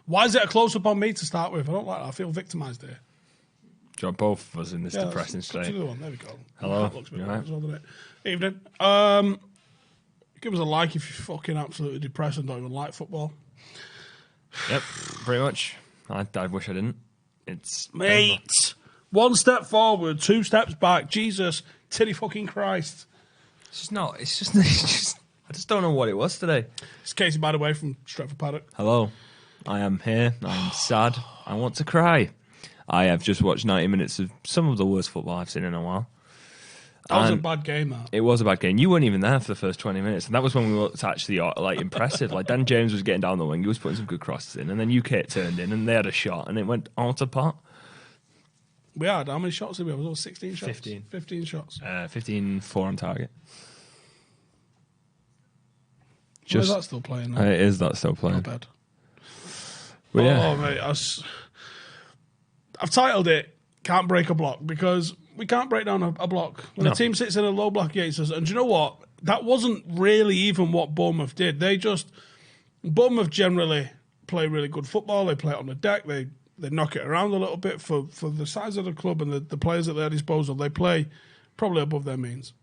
Why is it a close-up on me to start with? I don't like that. I feel victimised here. Got both of us in this depressing state. There we go. Hello. That looks a bit right. Well, doesn't it? Evening. Give us a like if you're fucking absolutely depressed and don't even like football. Yep, pretty much. I wish I didn't. It's mate. One step forward, 2 steps back. Jesus, titty fucking Christ. It's just not. It's just. I just don't know what it was today. It's Casey, by the way, from Stretford Paddock. Hello. I am here. I'm sad. I want to cry. I have just watched 90 minutes of some of the worst football I've seen in a while. That was a bad game, that. It was a bad game. You weren't even there for the first 20 minutes. And that was when we looked actually impressive. Like, Dan James was getting down the wing. He was putting some good crosses in. And then UK turned in and they had a shot. And it went out apart. We had, how many shots did we have? Was it 16 shots? 15. 15 shots. 15, 4 on target. Is that still playing now? It is that still playing. Not bad. But yeah. Mate, I've titled it "Can't Break a Block" because we can't break down a block when a team sits in a low block against us. And do you know what? That wasn't really even what Bournemouth did. Bournemouth generally play really good football. They play it on the deck. They knock it around a little bit for the size of the club and the players at their disposal. They play probably above their means.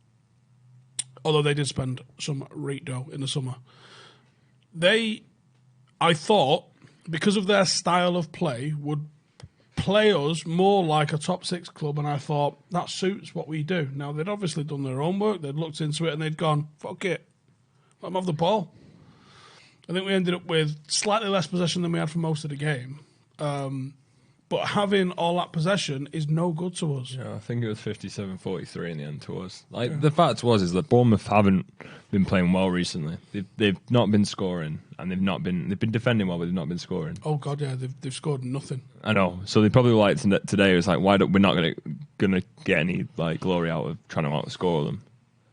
Although they did spend some rate dough in the summer. I thought, because of their style of play, would play us more like a top 6 club, and I thought that suits what we do. Now, they'd obviously done their own work, they'd looked into it, and they'd gone, fuck it, let them have the ball. I think we ended up with slightly less possession than we had for most of the game. But having all that possession is no good to us. Yeah, I think it was 57-43 in the end to us. The fact is that Bournemouth haven't been playing well recently. They've not been scoring, and they've been defending well, but they've not been scoring. Oh God, yeah, they've scored nothing. I know. So they probably today was like, why don't we're not gonna get any glory out of trying to outscore them?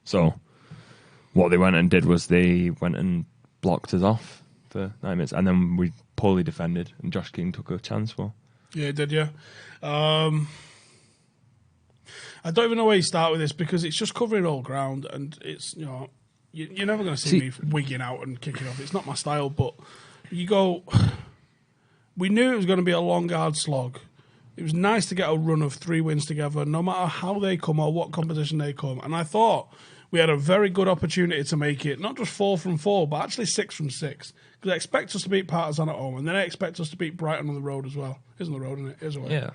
So what they went and did was they went and blocked us off for 9 minutes, and then we poorly defended, and Josh King took a chance for. Yeah, it did, yeah. I don't even know where you start with this because it's just covering all ground, and it's, you're never going to see me wigging out and kicking off. It's not my style, but you go, we knew it was going to be a long, hard slog. It was nice to get a run of 3 wins together, no matter how they come or what composition they come. And I thought we had a very good opportunity to make it not just 4 from 4, but actually 6 from 6. Because they expect us to beat Partizan at home, and then they expect us to beat Brighton on the road as well. Isn't the road, isn't it? It is away. Yeah.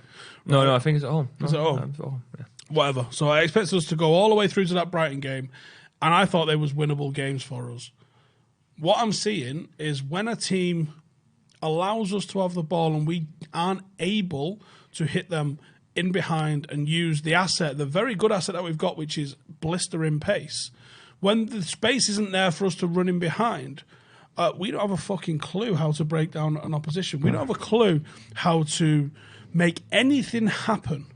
No, I think it's at home. It's at home? It's at home, yeah. Whatever. So I expect us to go all the way through to that Brighton game, and I thought they was winnable games for us. What I'm seeing is when a team allows us to have the ball and we aren't able to hit them in behind and use the very good asset that we've got, which is blistering pace, when the space isn't there for us to run in behind, we don't have a fucking clue how to break down an opposition. We don't have a clue how to make anything happen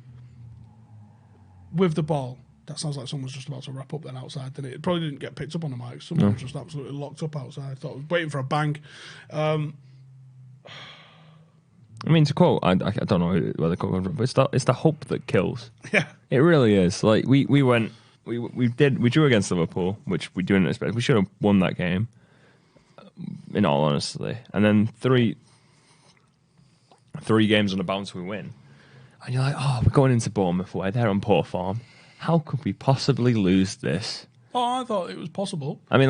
with the ball. That sounds like someone's just about to wrap up then outside, didn't it? It probably didn't get picked up on the mic. Someone was just absolutely locked up outside. I thought I was waiting for a bang. I mean, to quote, I don't know where the quote comes from, but it's the hope that kills. Yeah. It really is. Like, we drew against Liverpool, which we didn't expect. We should have won that game, in all honesty. And then three games on a bounce we win. And you're like, we're going into Bournemouth away. They're on poor form. How could we possibly lose this? Oh, I thought it was possible. Probably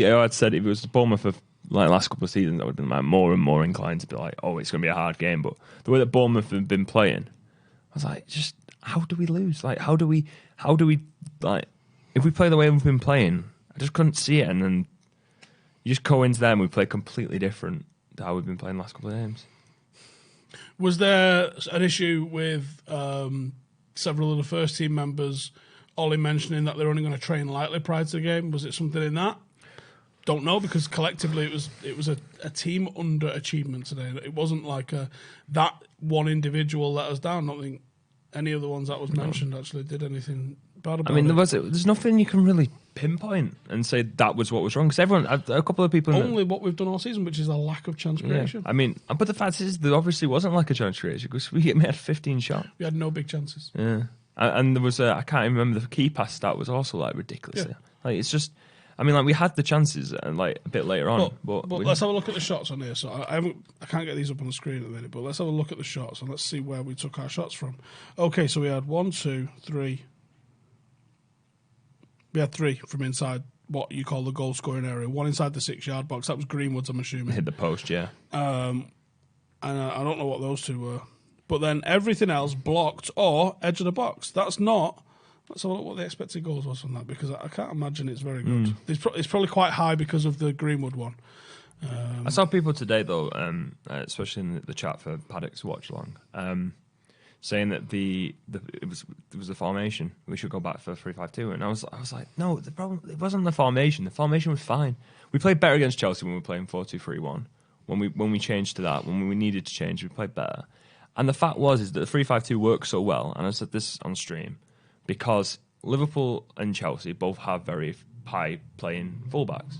I'd said if it was Bournemouth of last couple of seasons, I would have been more and more inclined to be like, it's going to be a hard game. But the way that Bournemouth have been playing, I was like, just how do we lose? Like, how do we if we play the way we've been playing? I just couldn't see it. And then you just go into them, we play completely different to how we've been playing the last couple of games. Was there an issue with several of the first team members, Ole mentioning that they're only going to train lightly prior to the game? Was it something in that? Don't know, because collectively it was a team underachievement today. It wasn't like that one individual let us down. I don't think any of the ones that was mentioned actually did anything bad about it. There's nothing you can really pinpoint and say that was what was wrong, because a couple of people only what we've done all season, which is a lack of chance creation. I mean, but the fact is there obviously wasn't like a chance creation, because we had 15 shots. We had no big chances. Yeah, and there was I can't even remember, the key pass stat was also like ridiculous. Yeah. Like, it's just, I mean, like we had the chances like a bit later on, but let's have a look at the shots on here. So I can't get these up on the screen at the minute, but let's have a look at the shots and let's see where we took our shots from. Okay, so we had 1, 2, 3. We had 3 from inside what you call the goal scoring area. 1 inside the 6-yard box. That was Greenwood's, I'm assuming. Hit the post, yeah. And I don't know what those 2 were. But then everything else blocked or edge of the box. That's not. Let's have a look what the expected goals was from that, because I can't imagine it's very good. It's probably quite high because of the Greenwood one. I saw people today, though, especially in the chat for Paddock's watch long, saying that it was the formation. We should go back for 3-5-2, and I was like, no, the problem it wasn't the formation. The formation was fine. We played better against Chelsea when we were playing 4-2-3-1. When we changed to that, when we needed to change, we played better. And the fact is that the 3-5-2 works so well, and I said this on stream, because Liverpool and Chelsea both have very high playing fullbacks.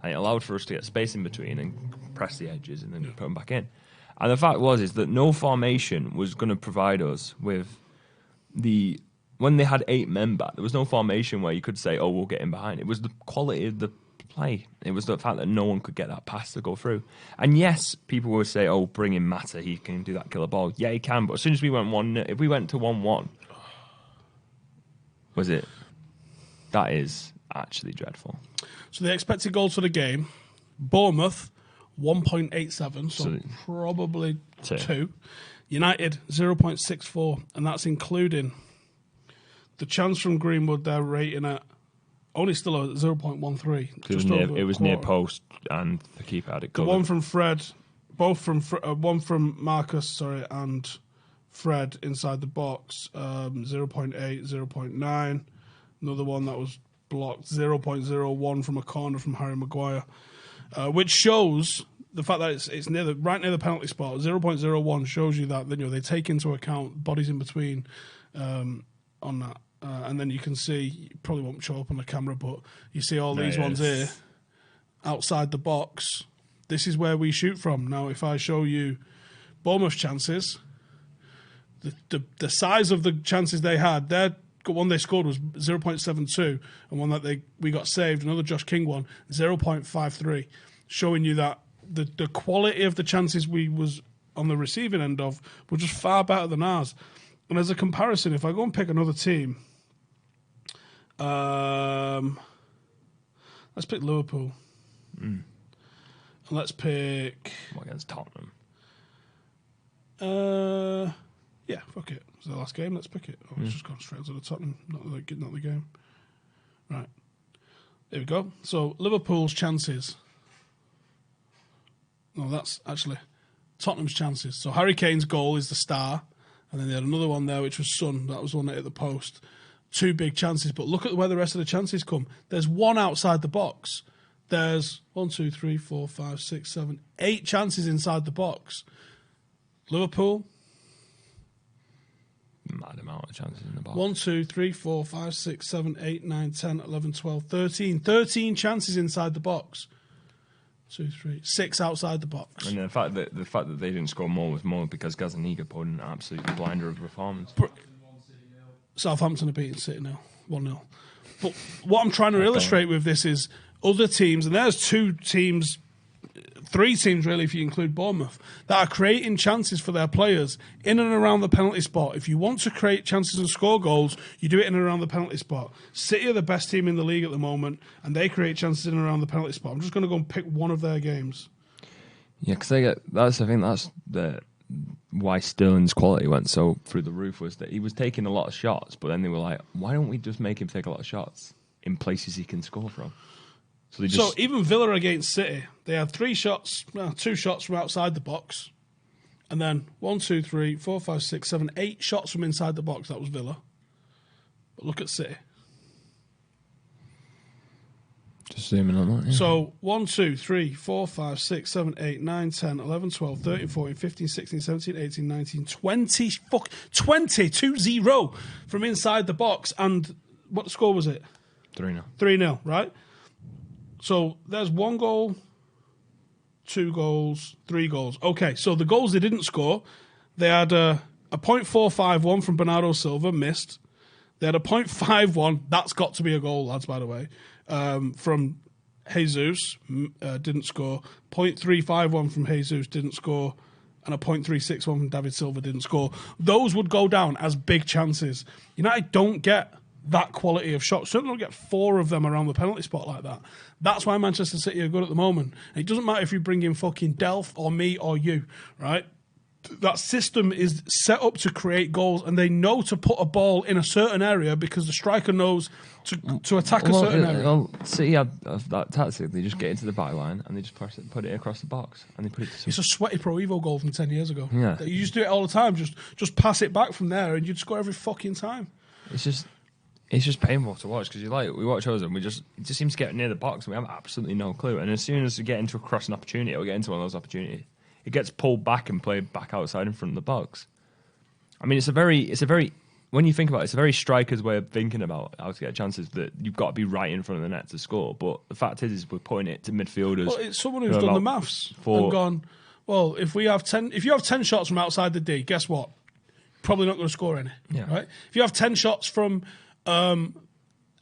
And it allowed for us to get space in between and press the edges and then put them back in. And the fact is that no formation was going to provide us with when they had 8 men back, there was no formation where you could say, oh, we'll get in behind. It was the quality of the play. It was the fact that no one could get that pass to go through. And yes, people would say, oh, bring in Mata, he can do that killer ball. Yeah, he can, but as soon as we went 1-0, if we went to 1-1, that is actually dreadful. So the expected goals for the game, Bournemouth, 1.87, so probably 2. United, 0.64, and that's including the chance from Greenwood they're rating at only still at 0.13. It was near post, and the keeper had it covered. The one from Fred, one from Marcus, and Fred inside the box, 0.8, 0.9. Another one that was blocked, 0.01 from a corner from Harry Maguire, which shows the fact that it's right near the penalty spot. 0.01 shows you that they take into account bodies in between on that. And then you can see, you probably won't show up on the camera, but you see all these ones here outside the box. This is where we shoot from. Now, if I show you Bournemouth's chances, the size of the chances they had, their one they scored was 0.72, and one that we got saved, another Josh King one, 0.53, showing you that the quality of the chances we was on the receiving end of were just far better than ours. And as a comparison, if I go and pick another team, let's pick Liverpool. And let's pick... What, against Tottenham? Yeah, fuck it. It's the last game, let's pick it. Oh, it's just gone straight to the Tottenham, not the game. Right. There we go. So, Liverpool's chances. No, that's actually Tottenham's chances. So, Harry Kane's goal is the star. And then they had another one there, which was Son. That was one that hit the post. 2 big chances. But look at where the rest of the chances come. There's 1 outside the box. There's 1, 2, 3, 4, 5, 6, 7, 8 chances inside the box. Liverpool. Mad amount of chances in the box. 1, 2, 3, 4, 5, 6, 7, 8, 9, 10, 11, 12, 13. 13 chances inside the box. 2, 3, 6 outside the box. And the fact that they didn't score more was more because Gazaniga put an absolute blinder of a performance. Southampton are beating City now, 1-0. But what I'm trying to illustrate with this is other teams, and there's 2 teams, 3 teams really if you include Bournemouth, that are creating chances for their players in and around the penalty spot. If you want to create chances and score goals, you do it in and around the penalty spot. City are the best team in the league at the moment, and they create chances in and around the penalty spot. I'm just going to go and pick one of their games. Yeah, because I think that's why Sterling's quality went so through the roof, was that he was taking a lot of shots, but then they were like, why don't we just make him take a lot of shots in places he can score from? So even Villa against City, they had 2 shots from outside the box, and then 1, 2, 3, 4, 5, 6, 7, 8 shots from inside the box. That was Villa. But look at City. Just zooming on that. Yeah. So 1, 2, 3, 4, 5, 6, 7, 8, 9, 10, 11, 12, 13, 14, 15, 16, 17, 18, 19, 20, 2-0 from inside the box. And what score was it? 3-0. 3-0, right? So there's 1 goal, 2 goals, 3 goals. Okay, so the goals they didn't score, they had a .451 from Bernardo Silva, missed. They had a .51, that's got to be a goal, lads, by the way. from Jesus, didn't score. 0.351 from Jesus, didn't score. And a 0.361 from David Silva, didn't score. Those would go down as big chances. United don't get that quality of shots. Certainly don't get 4 of them around the penalty spot like that. That's why Manchester City are good at the moment. And it doesn't matter if you bring in fucking Delph or me or you, right? That system is set up to create goals, and they know to put a ball in a certain area because the striker knows to attack a certain area. Well, City had that tactic. They just get into the back line and they just put it across the box and they put it to... It's a sweaty Pro Evo goal from 10 years ago. Yeah. You just do it all the time. Just pass it back from there and you'd score every fucking time. It's just painful to watch because we watch others and it just seems to get near the box and we have absolutely no clue. And as soon as we get into a crossing opportunity or get into one of those opportunities, it gets pulled back and played back outside in front of the box. I mean, it's a very when you think about it, it's a very striker's way of thinking about how to get chances, that you've got to be right in front of the net to score. But the fact is we're putting it to midfielders. Well, it's someone who's done the maths and gone, well, if you have 10 shots from outside the D, guess what? Probably not going to score any. Yeah. Right? If you have 10 shots from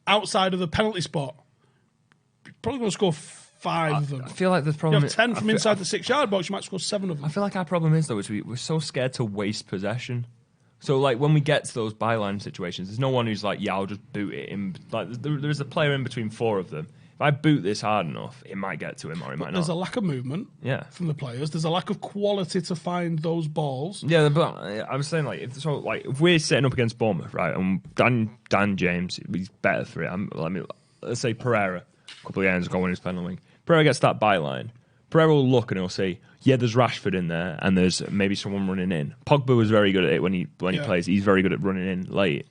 outside of the penalty spot, you're probably going to score 5 of them. I feel like the problem... You have 10 from inside the 6-yard box, you might score 7 of them. I feel like our problem is, though, is we're so scared to waste possession. So, like, when we get to those byline situations, there's no one who's like, yeah, I'll just boot it in. Like, there's a player in between 4 of them. If I boot this hard enough, it might get to him or it might not. There's a lack of movement from the players. There's a lack of quality to find those balls. Yeah, but I was saying, like, if we're setting up against Bournemouth, right, and Dan James, he's better for it. Let's say Pereira, a couple of games ago when he was playing on the wing. Pereira gets that byline. Pereira will look and he'll say, yeah, there's Rashford in there and there's maybe someone running in. Pogba was very good at it when he plays. He's very good at running in late.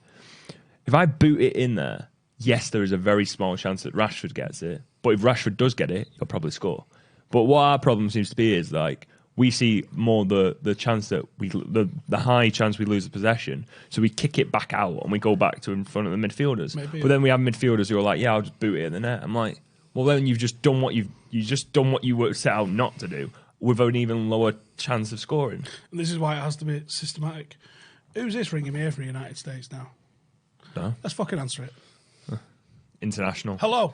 If I boot it in there, yes, there is a very small chance that Rashford gets it. But if Rashford does get it, he'll probably score. But what our problem seems to be is, like, we see more the chance that the high chance we lose the possession, so we kick it back out and we go back to in front of the midfielders. But then we have midfielders who are like, yeah, I'll just boot it in the net. I'm like, well, then you've just done what you were set out not to do, with an even lower chance of scoring. And this is why it has to be systematic. Who's this ringing me here for the United States now? No. Let's fucking answer it. International. Hello.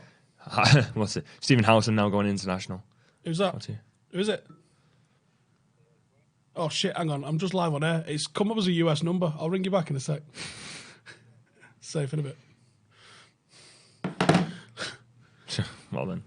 What's it? Stephen Howson now going international. Who's that? Who is it? Oh shit! Hang on, I'm just live on air. It's come up as a US number. I'll ring you back in a sec. Safe in a bit. Well then.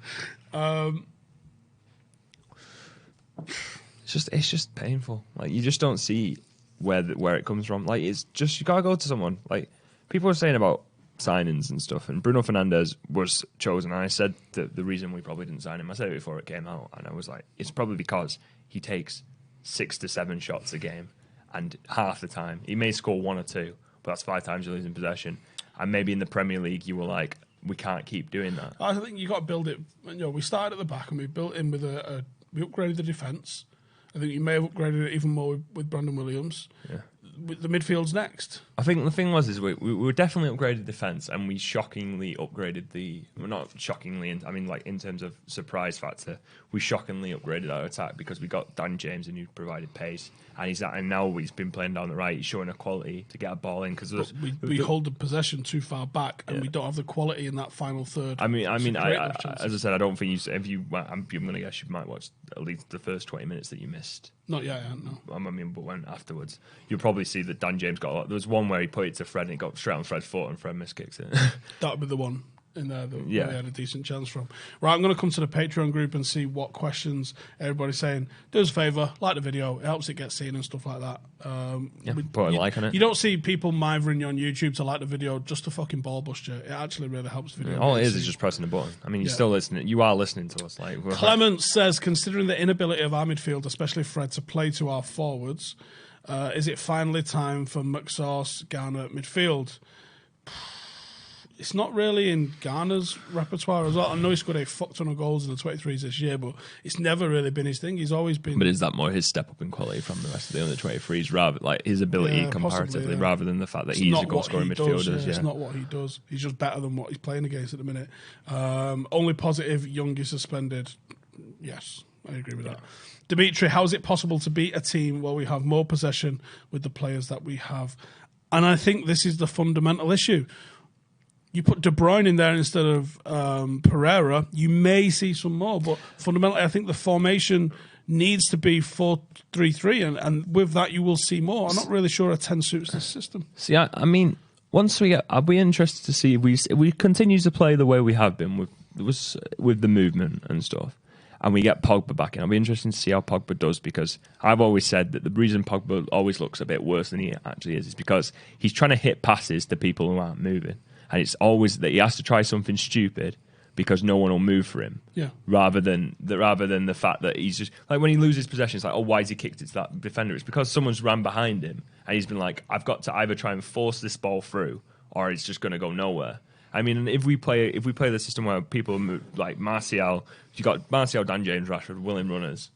It's just painful. Like, you just don't see where it comes from. Like, it's just, you gotta go to someone. Like, people are saying about signings and stuff, and Bruno Fernandes was chosen, and I said the reason we probably didn't sign him, I said it before it came out, and I was like, it's probably because he takes 6 to 7 shots a game, and half the time he may score 1 or 2, but that's 5 times you're losing possession. And maybe in the Premier League you were like, we can't keep doing that. I think you got to build it. You know, we started at the back and we built in with we upgraded the defence. I think you may have upgraded it even more with Brandon Williams. Yeah. The midfield's next. I think the thing was we were definitely upgraded defence, and we shockingly upgraded well, not shockingly, I mean, like, in terms of surprise factor, we shockingly upgraded our attack because we got Dan James, and who provided pace, and now he's been playing down the right. He's showing a quality to get a ball in because we hold the possession too far back, and we don't have the quality in that final third. I mean, as I said, I don't think I'm going to guess you might watch at least the first 20 minutes that you missed. Not yet, no. I mean, but when afterwards, you'll probably see that Dan James got a lot. There was one where he put it to Fred and it got straight on Fred's foot and Fred miskicks it. That would be the one in there that we had a decent chance from. Right, I'm going to come to the Patreon group and see what questions everybody's saying. Do us a favour, like the video. It helps it get seen and stuff like that. Put a like on it. You don't see people mithering you on YouTube to like the video just to fucking ball bust you. It actually really helps the video. All it is just pressing a button. I mean, you're still listening. You are listening to us. Like, Clement says, considering the inability of our midfield, especially Fred, to play to our forwards, is it finally time for McSauce, Garner midfield? It's not really in Garner's repertoire as well. I know he scored a fuck ton of goals in the 23s this year, but it's never really been his thing. He's always been... But is that more his step up in quality from the rest of the under 23s, rather like his ability comparatively, possibly, rather than the fact that he's a goal-scoring midfielder? It's not what he does. He's just better than what he's playing against at the minute. Only positive, Young is suspended. Yes, I agree with that. Dimitri, how is it possible to beat a team where we have more possession with the players that we have? And I think this is the fundamental issue. you put De Bruyne in there instead of Pereira, you may see some more. But fundamentally, I think the formation needs to be 4-3-3, and with that, you will see more. I'm not really sure a 10 suits this system. See, I mean, once we get, I'll be interested to see if we continue to play the way we have been with the movement and stuff, and we get Pogba back in. I'll be interested to see how Pogba does, because I've always said that the reason Pogba always looks a bit worse than he actually is because he's trying to hit passes to people who aren't moving. And it's always that he has to try something stupid because no one will move for him. Yeah. Rather than the fact that he's just like when he loses possession, it's like, oh, why has he kicked it to that defender? It's because someone's ran behind him and he's been like, I've got to either try and force this ball through or it's just going to go nowhere. I mean, if we play the system where people move, like Martial, you got Martial, Dan James, Rashford, willing runners.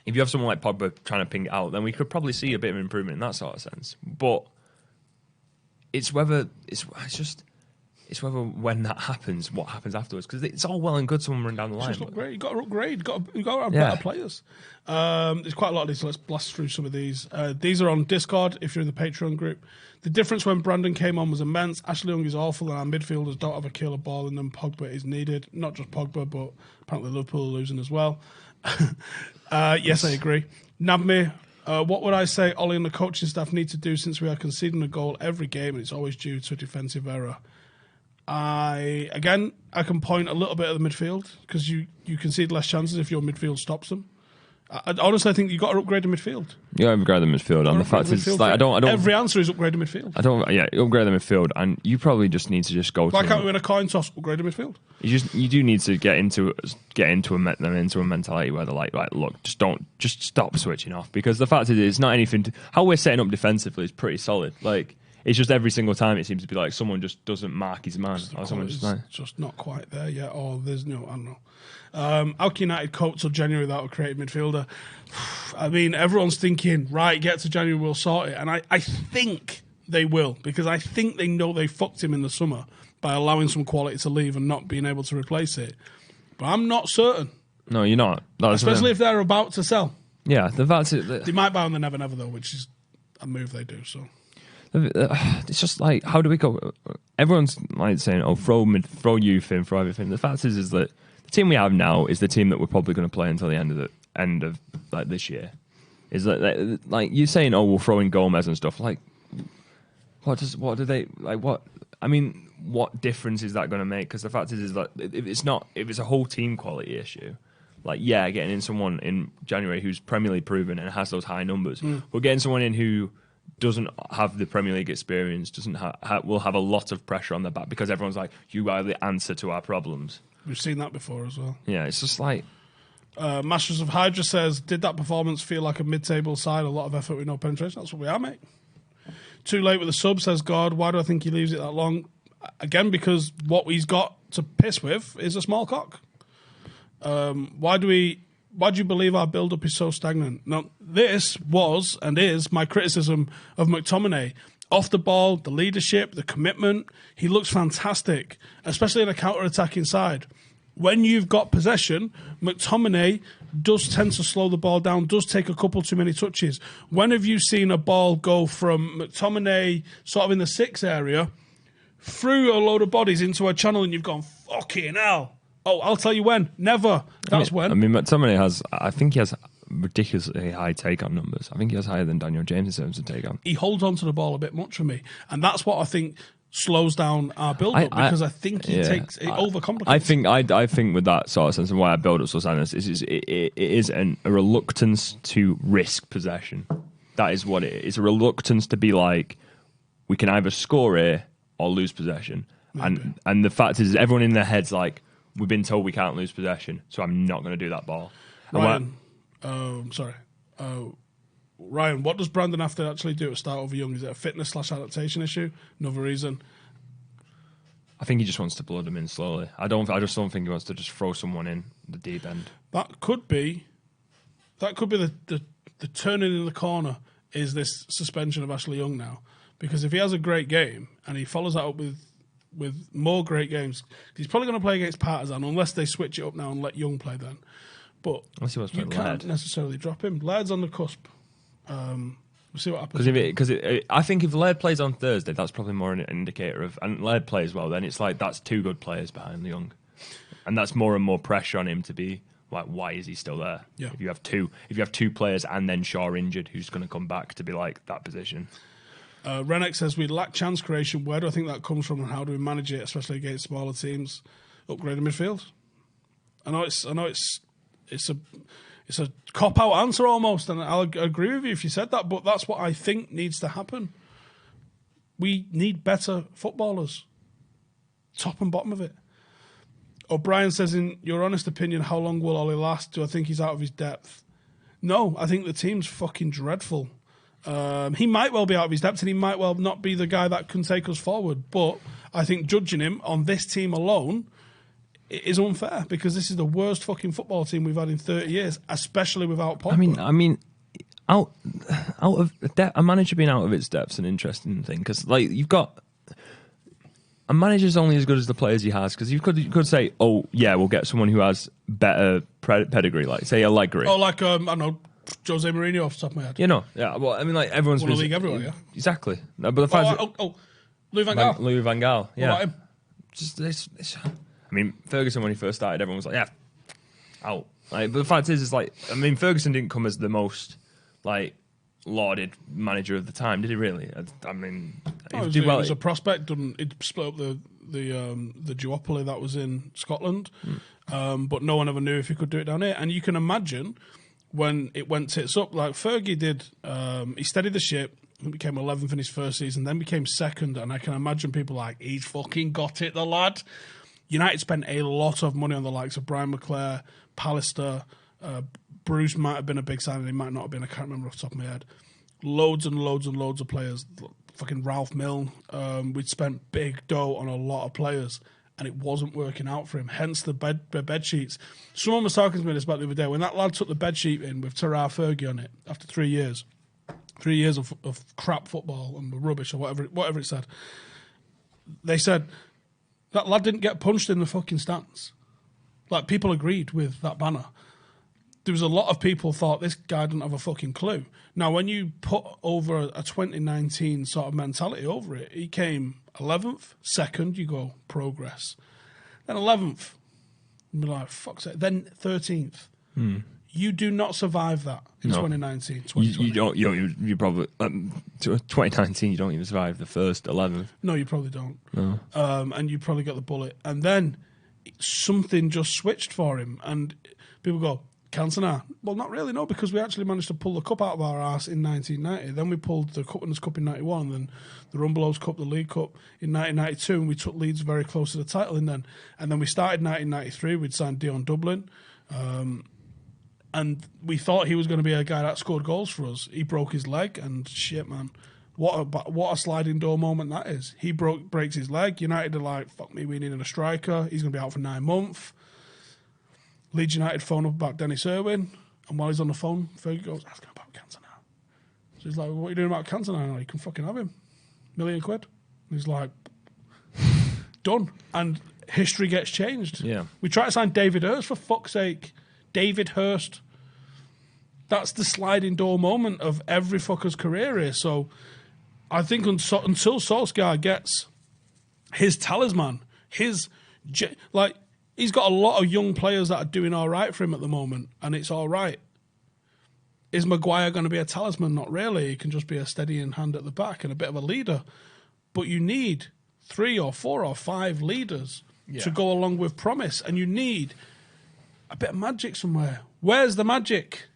If you have someone like Pogba trying to ping it out, then we could probably see a bit of improvement in that sort of sense. But it's whether when that happens, what happens afterwards. Because it's all well and good someone run down the line. It's just upgrade. You've got to upgrade. You've got to have better players. There's quite a lot of these, so let's blast through some of these. These are on Discord if you're in the Patreon group. The difference when Brandon came on was immense. Ashley Young is awful and our midfielders don't have a killer ball in them. Pogba is needed. Not just Pogba, but apparently Liverpool are losing as well. Yes, I agree. Nabme, what would I say Ole and the coaching staff need to do since we are conceding a goal every game and it's always due to a defensive error? I can point a little bit at the midfield because you concede less chances if your midfield stops them. I honestly think you've got to upgrade the midfield. You got to upgrade the midfield, and the fact is, like, I don't. Every answer is upgrade the midfield. Upgrade the midfield, and you probably just need to just go. Why can't we win a coin toss? Upgrade the midfield. You do need to get into a mentality where they're like, right, look, just stop switching off, because the fact is, it's not anything. How we're setting up defensively is pretty solid. Like, it's just every single time it seems to be like someone just doesn't mark his man, or someone just not quite there yet, or there's no, I don't know. Alk United coach till January without a creative midfielder. I mean, everyone's thinking, right, get to January, we'll sort it. And I think they will, because I think they know they fucked him in the summer by allowing some quality to leave and not being able to replace it. But I'm not certain. No, you're not. Especially if they're about to sell. Yeah, the fact is they might buy on the Never Never, though, which is a move they do, so... It's just like, how do we go? Everyone's like saying, "Oh, throw youth in, throw everything." The fact is that the team we have now is the team that we're probably going to play until the end of like this year. Is that like you saying, "Oh, we'll throw in Gomez and stuff"? Like, what do they like? What I mean, what difference is that going to make? Because the fact is that if it's a whole team quality issue. Like, yeah, getting in someone in January who's Premier League proven and has those high numbers, but getting someone in who doesn't have the Premier League experience, will have a lot of pressure on their back, because everyone's like, you are the answer to our problems. We've seen that before as well. Yeah, it's just like... Masters of Hydra says, did that performance feel like a mid-table side? A lot of effort with no penetration. That's what we are, mate. Too late with the sub, says God. Why do I think he leaves it that long? Again, because what he's got to piss with is a small cock. Why do you believe our build-up is so stagnant? Now, this was and is my criticism of McTominay. Off the ball, the leadership, the commitment, he looks fantastic, especially in a counter-attacking side. When you've got possession, McTominay does tend to slow the ball down, does take a couple too many touches. When have you seen a ball go from McTominay sort of in the 6 area through a load of bodies into a channel and you've gone, fucking hell? Oh, I'll tell you when. Never. That's when. I mean, McTominay I think he has ridiculously high take-on numbers. I think he has higher than Daniel James in terms of take-on. He holds on to the ball a bit much for me. And that's what I think slows down our build-up, because I think he takes it overcomplicates. I think with that sort of sense, and why I build up so silence is it is a reluctance to risk possession. That is what it is. It's a reluctance to be like, we can either score here or lose possession. Maybe. And the fact is, everyone in their head's like, we've been told we can't lose possession, so I'm not going to do that ball. Ryan, Ryan, what does Brandon have to actually do to start over Young? Is it a fitness/adaptation issue? Another reason? I think he just wants to blood him in slowly. I just don't think he wants to just throw someone in the deep end. That could be the turning in the corner is this suspension of Ashley Young now. Because if he has a great game and he follows that up with more great games, he's probably going to play against Partizan unless they switch it up now and let Young play then. But you can't necessarily drop him. Laird's on the cusp. We'll see what happens. Because I think if Laird plays on Thursday, that's probably more an indicator of, and Laird plays well, then it's like that's two good players behind Young. And that's more and more pressure on him to be like, why is he still there? Yeah. If you have two players and then Shaw injured, who's going to come back to be like that position? Renek says we lack chance creation. Where do I think that comes from, and how do we manage it, especially against smaller teams? Upgrade the midfield. I know it's a cop-out answer almost, and I'll agree with you if you said that, but that's what I think needs to happen. We need better footballers. Top and bottom of it. O'Brien says, in your honest opinion, how long will Ole last? Do I think he's out of his depth? No, I think the team's fucking dreadful. He might well be out of his depth and he might well not be the guy that can take us forward, but I think judging him on this team alone is unfair because this is the worst fucking football team we've had in 30 years, especially without Pogba. I mean, out of a manager being out of its depth's an interesting thing because, like, you've got a manager's only as good as the players he has. Because you could say, oh yeah, we'll get someone who has better pedigree, like say Allegri. Oh, like I don't know, Jose Mourinho off the top of my head. You know, yeah. Well, I mean, like everyone's won a league everywhere, yeah. Exactly. No, but the fact Louis van Gaal. Louis van Gaal, yeah. What about him? Just it's, I mean, Ferguson when he first started, everyone was like, yeah, out. Like, but the fact is like, I mean, Ferguson didn't come as the most like lauded manager of the time, did he? Really? I mean, he was a prospect. He'd split up the duopoly that was in Scotland, but no one ever knew if he could do it down here. And you can imagine when it went tits up, like Fergie did. He steadied the ship. He became 11th in his first season, then became second. And I can imagine people like, he's fucking got it, the lad. United spent a lot of money on the likes of Brian McClare, Pallister, Bruce might have been a big signing, he might not have been, I can't remember off the top of my head. Loads and loads and loads of players. Fucking Ralph Milne. We'd spent big dough on a lot of players, and it wasn't working out for him. Hence the bed sheets. Someone was talking to me this about the other day. When that lad took the bed sheet in with Terrar Fergie on it after 3 years, 3 years of crap football and rubbish or whatever it said, they said that lad didn't get punched in the fucking stands. Like, people agreed with that banner. There was a lot of people thought this guy didn't have a fucking clue. Now, when you put over a 2019 sort of mentality over it, he came 11th, second, you go, progress. Then 11th, you'd be like, fuck's sake. Then 13th. You do not survive that in 2019, 2020. You probably, 2019, you don't even survive the first 11th. No, you probably don't. No. And you probably get the bullet. And then something just switched for him. And people go, Cantona. Well, not really, no, because we actually managed to pull the cup out of our arse in 1990. Then we pulled the Cup Winners' Cup in 91, and then the Rumbelows Cup, the League Cup in 1992, and we took Leeds very close to the title in then. And then we started 1993, we'd signed Dion Dublin, and we thought he was going to be a guy that scored goals for us. He broke his leg, and shit, man. What a sliding door moment that is. He breaks his leg. United are like, fuck me, we needed a striker. He's going to be out for 9 months. Leeds United phone up about Dennis Irwin, and while he's on the phone, Fergie goes, ask him about Cantona. So he's like, what are you doing about Cantona? Like, you can fucking have him. £1 million. And he's like, done. And history gets changed. Yeah. We try to sign David Hurst, for fuck's sake. David Hurst. That's the sliding door moment of every fucker's career here. So I think until Solskjaer gets his talisman, he's got a lot of young players that are doing all right for him at the moment, and it's all right. Is Maguire going to be a talisman? Not really. He can just be a steadying hand at the back and a bit of a leader. But you need 3 or 4 or 5 leaders to go along with promise, and you need a bit of magic somewhere. Where's the magic?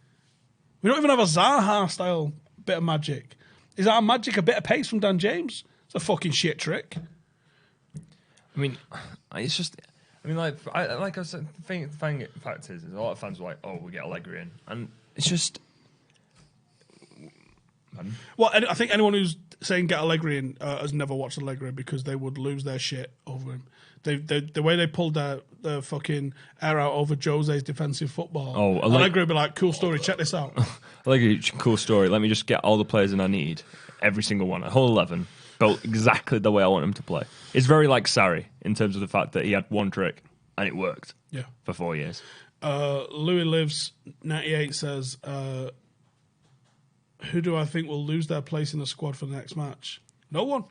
We don't even have a Zaha-style bit of magic. Is that a magic, a bit of pace from Dan James? It's a fucking shit trick. I mean, it's just... I mean, like I said, the fact is, a lot of fans are like, oh, we get Allegri in. And it's just... Well, I think anyone who's saying get Allegri in has never watched Allegri because they would lose their shit over him. The way they pulled their fucking air out over Jose's defensive football. Oh, Allegri would be like, cool story, check this out. Allegri, cool story. Let me just get all the players in I need. Every single one. A whole 11. Built exactly the way I want him to play. It's very like Sarri in terms of the fact that he had one trick and it worked for 4 years. Louis Lives 98 says, Who do I think will lose their place in the squad for the next match? No one.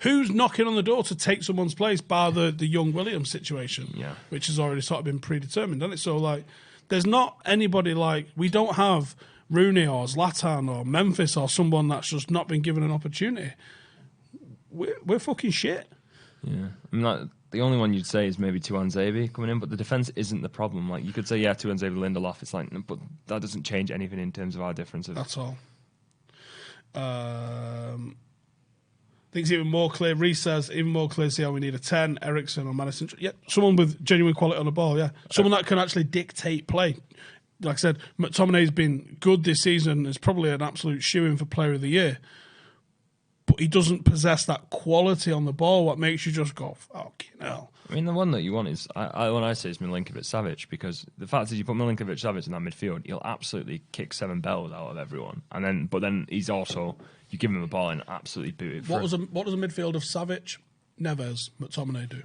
Who's knocking on the door to take someone's place, bar the young Williams situation, which has already sort of been predetermined, hasn't it? So, like, there's not anybody like... We don't have Rooney or Zlatan or Memphis or someone that's just not been given an opportunity. We're fucking shit. Yeah. I mean, like, the only one you'd say is maybe Tuanzebe coming in, but the defence isn't the problem. Like, you could say, Tuanzebe, Lindelof, it's like... But that doesn't change anything in terms of our differences. That's all. I think it's even more clear. Reece says, even more clear to see how we need a 10, Ericsson or Madison. Yeah, someone with genuine quality on the ball, yeah. Someone that can actually dictate play. Like I said, McTominay's been good this season. Is probably an absolute shoo-in for Player of the Year. But he doesn't possess that quality on the ball, what makes you just go, fucking hell. I mean, the one that you want is, when I say it's Milinkovic-Savic, because the fact is you put Milinkovic-Savic in that midfield, he'll absolutely kick 7 bells out of everyone. But then he's also, you give him a ball and absolutely boot it. What does a midfield of Savic, Neves, McTominay do?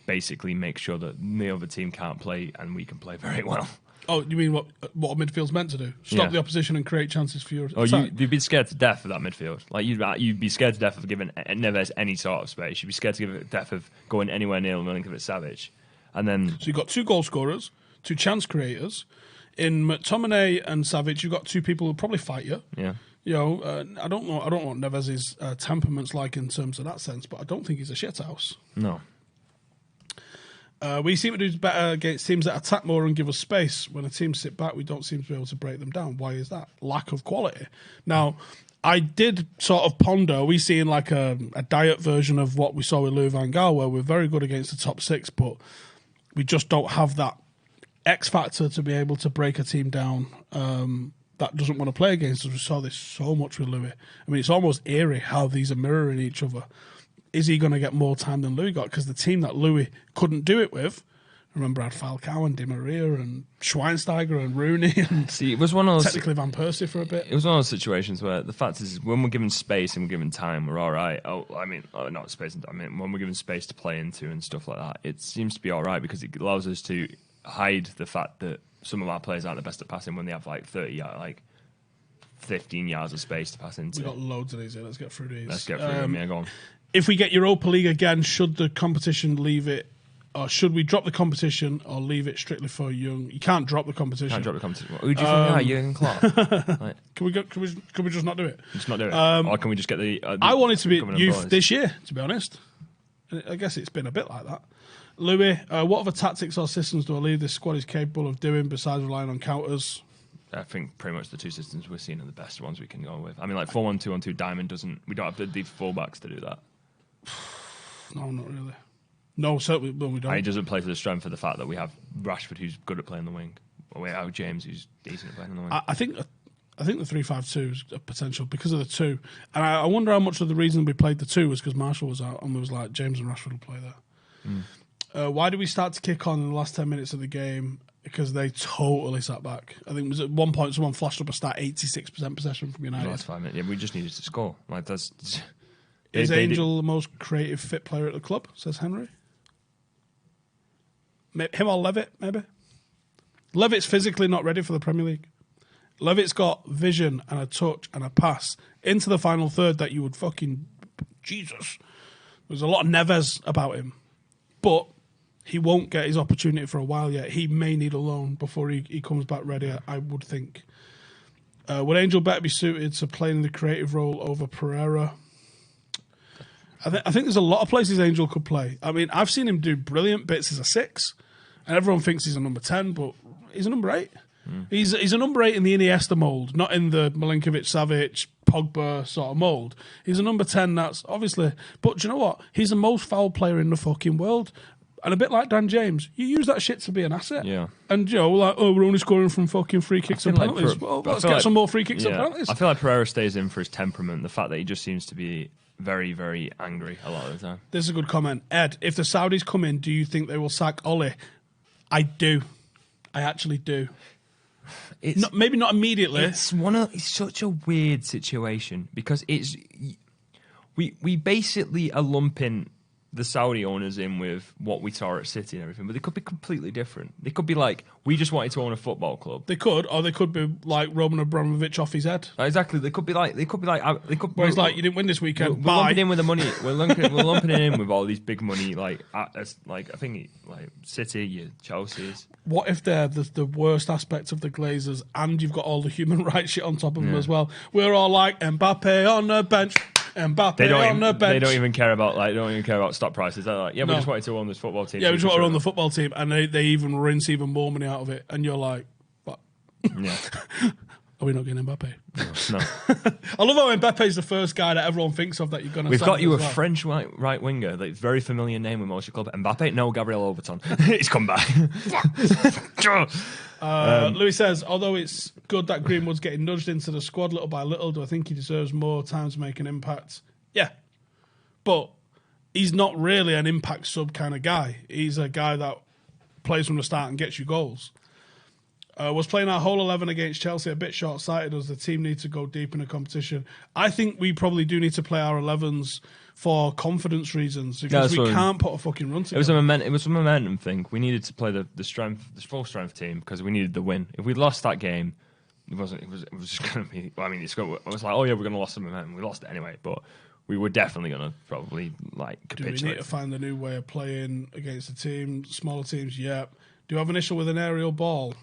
Basically make sure that the other team can't play and we can play very well. Oh, you mean what a midfield's meant to do? Stop the opposition and create chances for your attack? Oh, you'd be scared to death of that midfield. Like you'd be scared to death of giving Neves any sort of space. You'd be scared to give death of going anywhere near Milinkovic-Savic. And then... So you've got 2 goal scorers, 2 chance creators. In McTominay and Savic, you've got 2 people who'll probably fight you. Yeah. You know, I don't know what Neves' temperament's like in terms of that sense, but I don't think he's a shithouse. No. We seem to do better against teams that attack more and give us space. When a team sit back, we don't seem to be able to break them down. Why is that? Lack of quality. Now, I did sort of ponder, are we seeing like a diet version of what we saw with Louis van Gaal, where we're very good against the top 6, but we just don't have that X factor to be able to break a team down that doesn't want to play against us. We saw this so much with Louis. I mean, it's almost eerie how these are mirroring each other. Is he going to get more time than Louis got? Because the team that Louis couldn't do it with, remember, had Falcao and Di Maria and Schweinsteiger and Rooney and it was one of those, technically Van Persie for a bit. It was one of those situations where the fact is when we're given space and we're given time, we're all right. Not space. When we're given space to play into and stuff like that, it seems to be all right because it allows us to hide the fact that some of our players aren't the best at passing when they have like 15 yards of space to pass into. We've got loads of these here. Let's get through these. Let's get through them. Yeah, go on. If we get Europa League again, should the competition leave it, or should we drop the competition or leave it strictly for young? You can't drop the competition. Can't drop the competition. Who do you think? Jurgen Klopp. Like, can we just not do it? Just not do it. Or can we just get the? I wanted to be youth this year, to be honest. I guess it's been a bit like that. Louis, what other tactics or systems do I believe this squad is capable of doing besides relying on counters? I think pretty much the 2 systems we're seeing are the best ones we can go with. I mean, like 4-1-2-1-2 diamond doesn't. We don't have the deep fullbacks to do that. No, not really. No, certainly we don't. He doesn't play for the strength of the fact that we have Rashford, who's good at playing the wing, or we have James, who's decent at playing on the wing. I think the 3-5-2 is a potential because of the 2, and I wonder how much of the reason we played the 2 was because Marshall was out and there was like James and Rashford will play there. Why did we start to kick on in the last 10 minutes of the game? Because they totally sat back. I think it was at one point someone flashed up a stat 86% possession from United. Last 5 minutes. Yeah, we just needed to score. Like that's. Is Angel the most creative, fit player at the club? Says Henry. Him or Levitt, maybe. Levitt's physically not ready for the Premier League. Levitt's got vision and a touch and a pass into the final third that you would fucking... Jesus. There's a lot of Neves about him. But he won't get his opportunity for a while yet. He may need a loan before he comes back ready, I would think. Would Angel better be suited to playing the creative role over Pereira? I think there's a lot of places Angel could play. I mean, I've seen him do brilliant bits as a 6, and everyone thinks he's a number 10, but he's a number 8. He's a number 8 in the Iniesta mould, not in the Milinkovic-Savic, Pogba sort of mould. He's a number 10 that's obviously... But do you know what? He's the most foul player in the fucking world. And a bit like Dan James, you use that shit to be an asset. Yeah. And, you know, like, we're only scoring from fucking free kicks and penalties. Well, let's get some more free kicks and penalties. I feel like Pereira stays in for his temperament, the fact that he just seems to be very, very angry a lot of the time. This is a good comment. Ed, if the Saudis come in, do you think they will sack Ole? I do. I actually do. Maybe not immediately. It's such a weird situation because we basically are lumping the Saudi owners in with what we saw at City and everything, but they could be completely different. They could be like, we just wanted to own a football club. They could, or they could be like Roman Abramovich off his head. Exactly. They could be like. Where it's like, you didn't win this weekend. We're lumping in with the money. We're lumping it in with all these big money, like I think like City, Chelsea's. What if they're the worst aspect of the Glazers, and you've got all the human rights shit on top of them as well? We're all like Mbappe on the bench. Mbappe on the bench. They don't even care about stock prices. They're like, we just wanted to own this football team. Yeah, we just want to own the football team, and they even rinse even more money out of it. And you're like, what? Yeah. Are we not getting Mbappe? No. I love how Mbappe's the first guy that everyone thinks of that you're going to. We've got you a French right winger, like very familiar name with most of your club. Mbappe, no, Gabriel Overton. He's come back. Louis says, although it's good that Greenwood's getting nudged into the squad little by little, do I think he deserves more time to make an impact? Yeah, but he's not really an impact sub kind of guy. He's a guy that plays from the start and gets you goals. Was playing our whole 11 against Chelsea a bit short-sighted as the team needs to go deep in the competition? I think we probably do need to play our 11s for confidence reasons because we can't put a fucking run together. It was a momentum thing. We needed to play the full strength team because we needed the win. If we lost that game, it was just going to be. Well, I mean, I was like, oh yeah, we're going to lose some momentum. We lost it anyway, but we were definitely going to probably capitulate. Do we need to find a new way of playing against the team, smaller teams? Yeah. Do you have an issue with an aerial ball?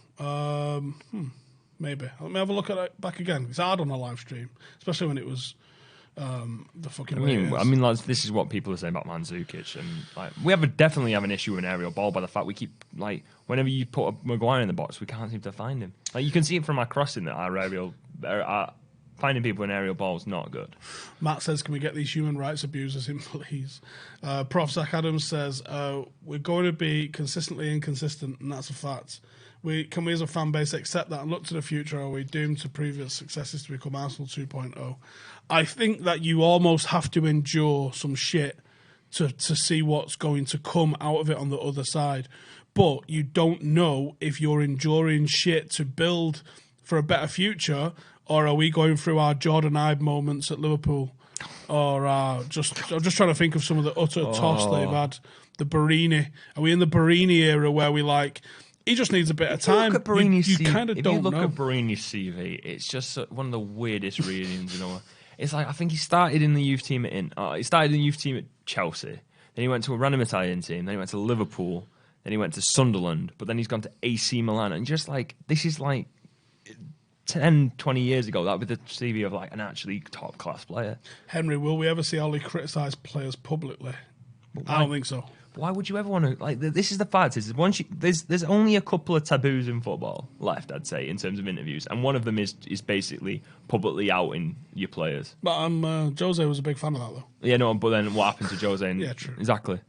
Maybe. Let me have a look at it back again. It's hard on a live stream, especially when it was the fucking. This is what people are saying about Mandzukic, and we definitely have an issue with an aerial ball by the fact we keep whenever you put a Maguire in the box, we can't seem to find him. You can see it from our crossing that our finding people in aerial balls not good. Matt says, can we get these human rights abusers in, please? Prof. Zach Adams says, we're going to be consistently inconsistent, and that's a fact. Can we as a fan base accept that and look to the future, or are we doomed to previous successes to become Arsenal 2.0? I think that you almost have to endure some shit to see what's going to come out of it on the other side. But you don't know if you're enduring shit to build for a better future, or are we going through our Jordan Ibe moments at Liverpool? Or I'm just trying to think of some of the utter toss they've had. The Barini. Are we in the Barini era where we he just needs a bit of time? You kind of don't know. If you look at Barini's CV, it's just one of the weirdest reunions in all. It's I think he started in the youth team at Chelsea. Then he went to a random Italian team. Then he went to Liverpool. Then he went to Sunderland. But then he's gone to AC Milan. And just this is 10, 20 years ago, that would be the CV of an actually top-class player. Henry, will we ever see Ollie criticise players publicly? I don't think so. Why would you ever want to? This is the fact. There's only a couple of taboos in football left, I'd say, in terms of interviews, and one of them is basically publicly outing your players. But Jose was a big fan of that, though. Yeah, no, but then what happened to Jose? Yeah, true. Exactly.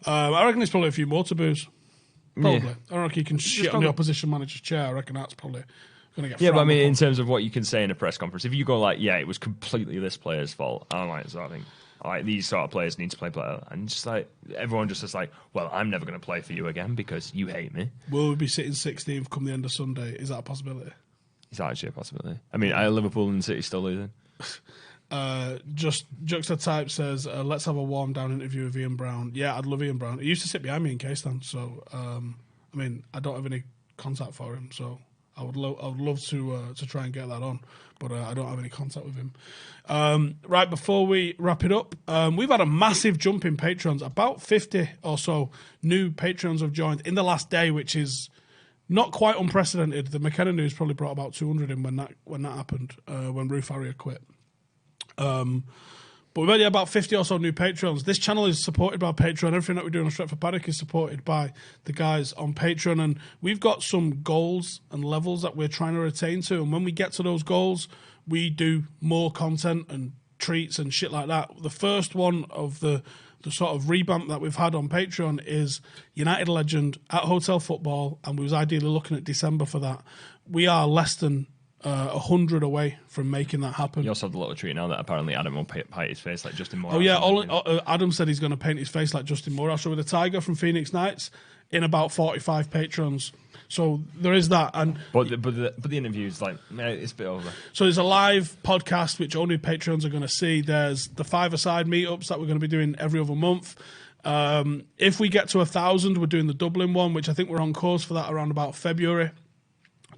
I reckon there's probably a few more taboos. Probably. Yeah. I don't reckon you can shit on the opposition manager's chair. I reckon that's probably going to get. Yeah, but I mean, in terms of what you can say in a press conference, if you go it was completely this player's fault, I think. These sort of players need to play better. And just everyone just is well, I'm never going to play for you again because you hate me. Will we be sitting 16th come the end of Sunday? Is that a possibility? It's actually a possibility. I mean, are Liverpool and City still losing? Just Juxta Type says, let's have a warm down interview with Ian Brown. Yeah, I'd love Ian Brown. He used to sit behind me in K-Stand, so I don't have any contact for him, so I would love to try and get that on, but I don't have any contact with him. Right, before we wrap it up, we've had a massive jump in patrons. About 50 or so new patrons have joined in the last day, which is not quite unprecedented. The McKenna news probably brought about 200 in when that happened, when Ruth Harrier quit. But we've had about 50 or so new patrons. This channel is supported by Patreon. Everything that we do on Stretford Paddock is supported by the guys on Patreon. And we've got some goals and levels that we're trying to attain to. And when we get to those goals, we do more content and treats and shit like that. The first one of the sort of revamp that we've had on Patreon is United Legend at Hotel Football. And we was ideally looking at December for that. We are less than 100 away from making that happen. You also have the little treat now that apparently Adam will paint his face like Justin Moore. Oh yeah, Adam said he's going to paint his face like Justin Moore. Also with a tiger from Phoenix Knights in about 45 patrons. So there is that. And but the interview's it's a bit over. So there's a live podcast which only patrons are going to see. There's the five-a-side meetups that we're going to be doing every other month. If we get to 1,000, we're doing the Dublin one, which I think we're on course for that around about February.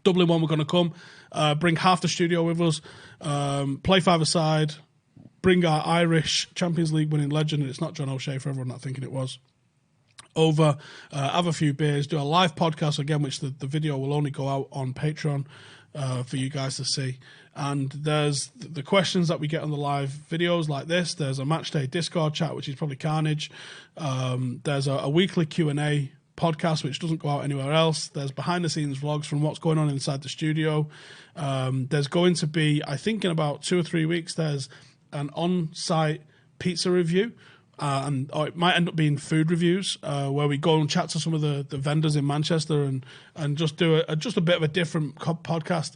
Dublin one, we're going to come, bring half the studio with us, play five-a-side, bring our Irish Champions League winning legend, and it's not John O'Shea for everyone not thinking it was, over, have a few beers, do a live podcast again, which the video will only go out on Patreon for you guys to see. And there's the questions that we get on the live videos like this. There's a matchday Discord chat, which is probably carnage. There's a weekly Q&A podcast, which doesn't go out anywhere else. There's behind-the-scenes vlogs from what's going on inside the studio. There's going to be, I think in about 2 or 3 weeks, there's an on-site pizza review. Or it might end up being food reviews where we go and chat to some of the vendors in Manchester and just do just a bit of a different podcast.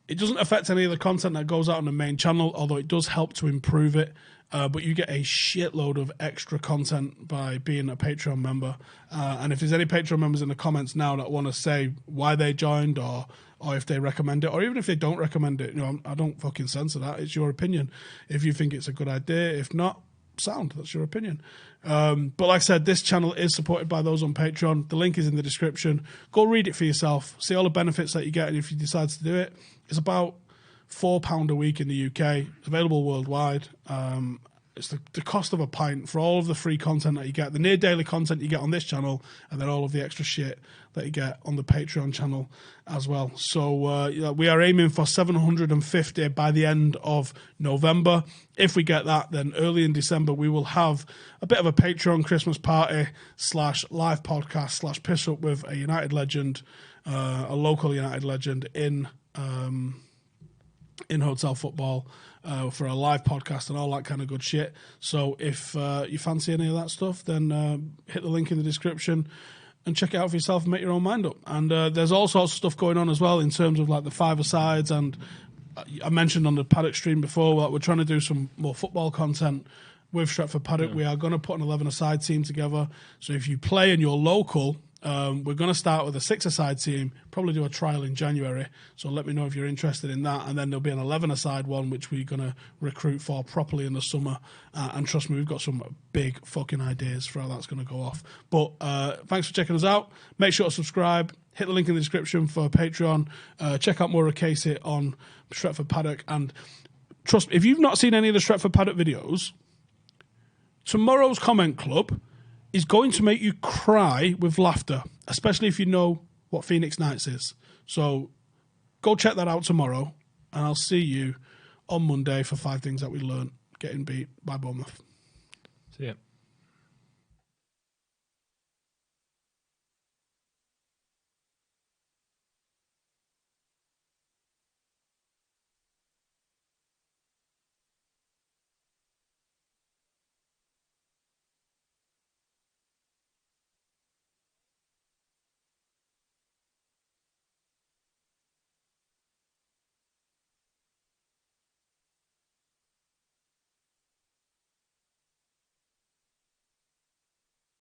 It doesn't affect any of the content that goes out on the main channel, although it does help to improve it. But you get a shitload of extra content by being a Patreon member. And if there's any Patreon members in the comments now that want to say why they joined or if they recommend it, or even if they don't recommend it, I don't fucking censor that. It's your opinion. If you think it's a good idea, if not, sound, that's your opinion. But like I said, this channel is supported by those on Patreon. The link is in the description. Go read it for yourself, see all the benefits that you get, and if you decide to do it, it's about £4 a week in the UK. It's available worldwide. It's the cost of a pint for all of the free content that you get, the near daily content you get on this channel, and then all of the extra shit that you get on the Patreon channel as well. So we are aiming for 750 by the end of November. If we get that, then early in December we will have a bit of a Patreon Christmas party / live podcast / piss up with a United legend, a local United legend in Hotel Football for a live podcast and all that kind of good shit. So if you fancy any of that stuff, then hit the link in the description and check it out for yourself and make your own mind up. And there's all sorts of stuff going on as well in terms of like the five-a-sides, and I mentioned on the Paddock stream before that we're trying to do some more football content with Stretford Paddock. We are going to put an 11-a-side team together. So if you play and you're local, we're going to start with a 6-a-side team, probably do a trial in January. So let me know if you're interested in that. And then there'll be an 11-a-side one, which we're going to recruit for properly in the summer. And trust me, we've got some big fucking ideas for how that's going to go off. But thanks for checking us out. Make sure to subscribe. Hit the link in the description for Patreon. Check out more of Casey on Stretford Paddock. And trust me, if you've not seen any of the Stretford Paddock videos, tomorrow's comment club is going to make you cry with laughter, especially if you know what Phoenix Knights is. So go check that out tomorrow, and I'll see you on Monday for 5 things that we learned getting beat by Bournemouth.